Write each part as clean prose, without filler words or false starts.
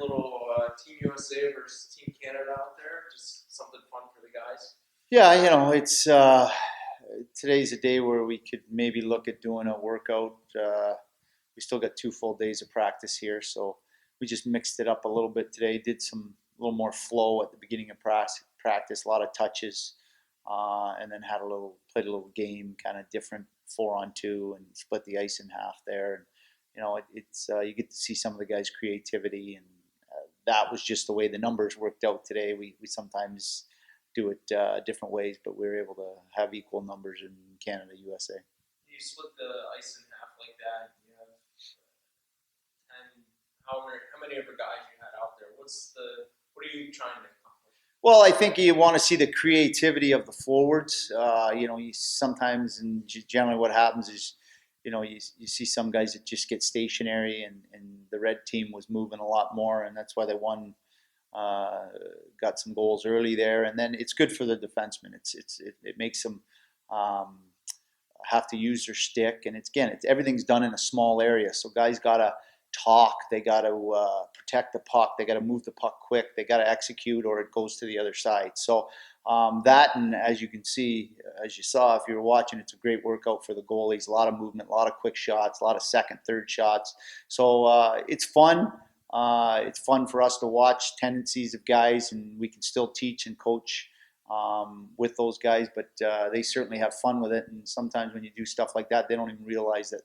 little Team USA versus Team Canada out there. Just something fun for the guys. Yeah, it's today's a day where we could maybe look at doing a workout. We still got 2 full days of practice here, so we just mixed it up a little bit today. Did some a little more flow at the beginning of practice, a lot of touches, and then played a little game, kind of different 4-on-2, and split the ice in half there. And it's you get to see some of the guys' creativity, and that was just the way the numbers worked out today. We sometimes do it different ways, but we were able to have equal numbers in Canada, USA. You split the ice in half like that. You have 10. How many of the guys you had out there? What are you trying to accomplish? Well, I think you want to see the creativity of the forwards. You sometimes, and generally what happens is, you see some guys that just get stationary, and the red team was moving a lot more, and that's why they won. Got some goals early there, and then it's good for the defensemen. It makes them have to use their stick, and it's everything's done in a small area, so guys gotta talk, they gotta protect the puck, they gotta move the puck quick, they gotta execute, or it goes to the other side. So that, and as you can see, as you saw if you were watching, it's a great workout for the goalies. A lot of movement, a lot of quick shots, a lot of second, third shots. So it's fun. It's fun for us to watch tendencies of guys, and we can still teach and coach with those guys, but they certainly have fun with it. And sometimes when you do stuff like that, they don't even realize that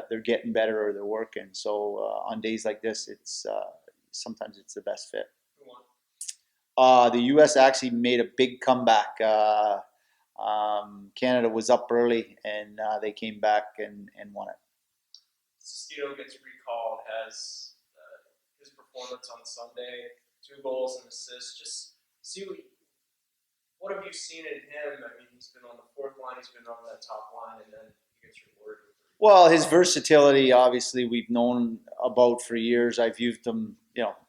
they're getting better or they're working. So on days like this, it's sometimes it's the best fit. The U.S. actually made a big comeback. Canada was up early, and they came back and won it. Sestito gets recalled, has his performance on Sunday, 2 goals and assists. Just see what have you seen in him? I mean, he's been on the fourth line, he's been on that top line, and then he gets rewarded. Well, his versatility, obviously, we've known about for years. I've used him,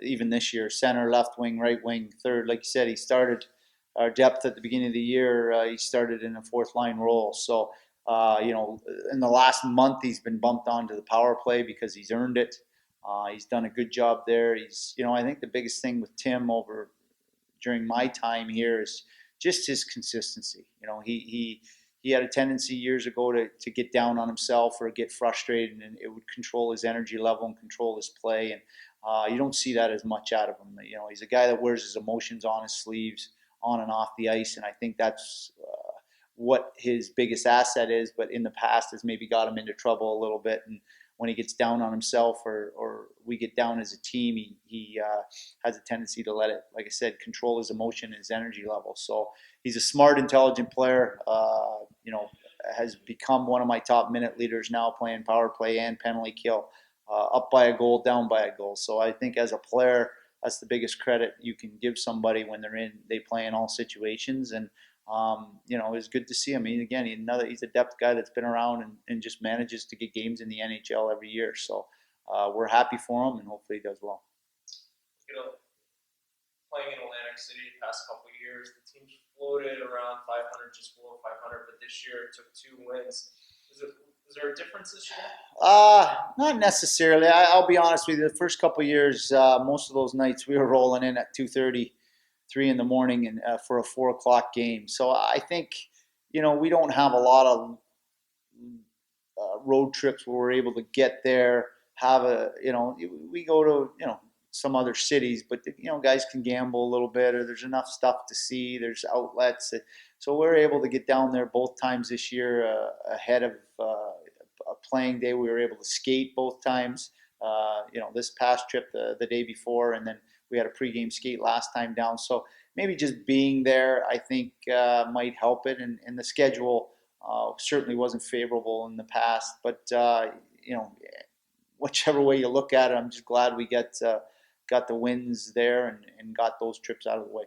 even this year, center, left wing, right wing, third. Like you said, he started our depth at the beginning of the year. He started in a fourth line role. So, in the last month, he's been bumped onto the power play because he's earned it. He's done a good job there. I think the biggest thing with Tim during my time here is just his consistency. He had a tendency years ago to get down on himself or get frustrated, and it would control his energy level and control his play. And you don't see that as much out of him. He's a guy that wears his emotions on his sleeves, on and off the ice, and I think that's what his biggest asset is. But in the past, has maybe got him into trouble a little bit. And when he gets down on himself, or we get down as a team, he has a tendency to let it, like I said, control his emotion and his energy level. So he's a smart, intelligent player. Has become one of my top minute leaders now, playing power play and penalty kill, up by a goal, down by a goal. So I think as a player, that's the biggest credit you can give somebody when they play in all situations. And it's good to see him. Again, he's a depth guy that's been around and just manages to get games in the NHL every year. So we're happy for him, and hopefully he does well. Playing in Atlantic City the past couple of years, the team's floated around 500, just below 500, but this year it took 2 wins. Is there a difference this year? Not necessarily. I'll be honest with you. The first couple of years, most of those nights we were rolling in at 2:30, 3 in the morning, and for a 4 o'clock game. So I think, we don't have a lot of road trips where we're able to get there. We go to some other cities, but guys can gamble a little bit, or there's enough stuff to see. There's outlets, so we're able to get down there both times this year ahead of a playing day. We were able to skate both times. This past trip the day before, and then we had a pregame skate last time down. So maybe just being there, I think, might help it. And the schedule certainly wasn't favorable in the past, but whichever way you look at it, I'm just glad we got the wins there and got those trips out of the way.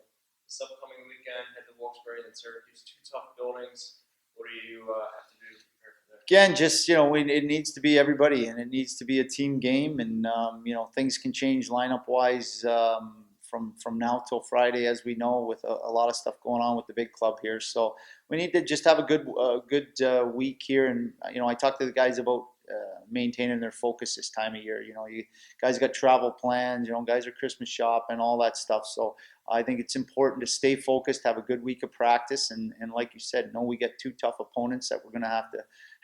This upcoming weekend, head to Wilkes-Barre and Syracuse, 2 tough buildings. What do you have to do to prepare for that? Again, just it needs to be everybody, and it needs to be a team game, and things can change lineup wise from now till Friday, as we know, with a lot of stuff going on with the big club here. So we need to just have a good week here, and I talked to the guys about maintaining their focus this time of year. You know, you guys got travel plans. You know, guys are Christmas shopping, all that stuff. So I think it's important to stay focused, have a good week of practice, and like you said, we get two tough opponents that we're going to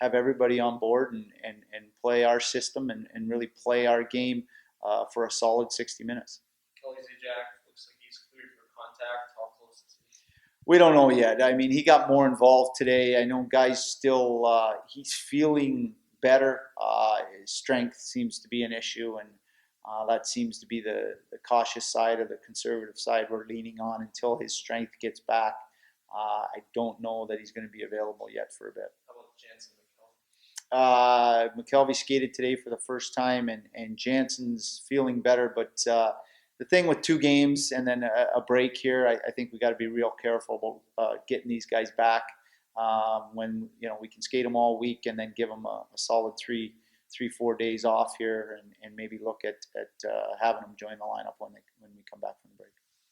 have everybody on board and play our system and really play our game for a solid 60 minutes. Kelly Zajac looks like he's cleared for contact. How close is he? We don't know yet. I mean, he got more involved today. I know guys still, he's feeling better. His strength seems to be an issue, and that seems to be the cautious side or the conservative side we're leaning on until his strength gets back. I don't know that he's going to be available yet for a bit. How about Jansen McKelvey? McKelvey skated today for the first time, and Jansen's feeling better, but the thing with 2 games and then a break here, I think we got to be real careful about getting these guys back when we can skate them all week and then give them a solid 3-4 days off here and maybe look at having them join the lineup when we come back from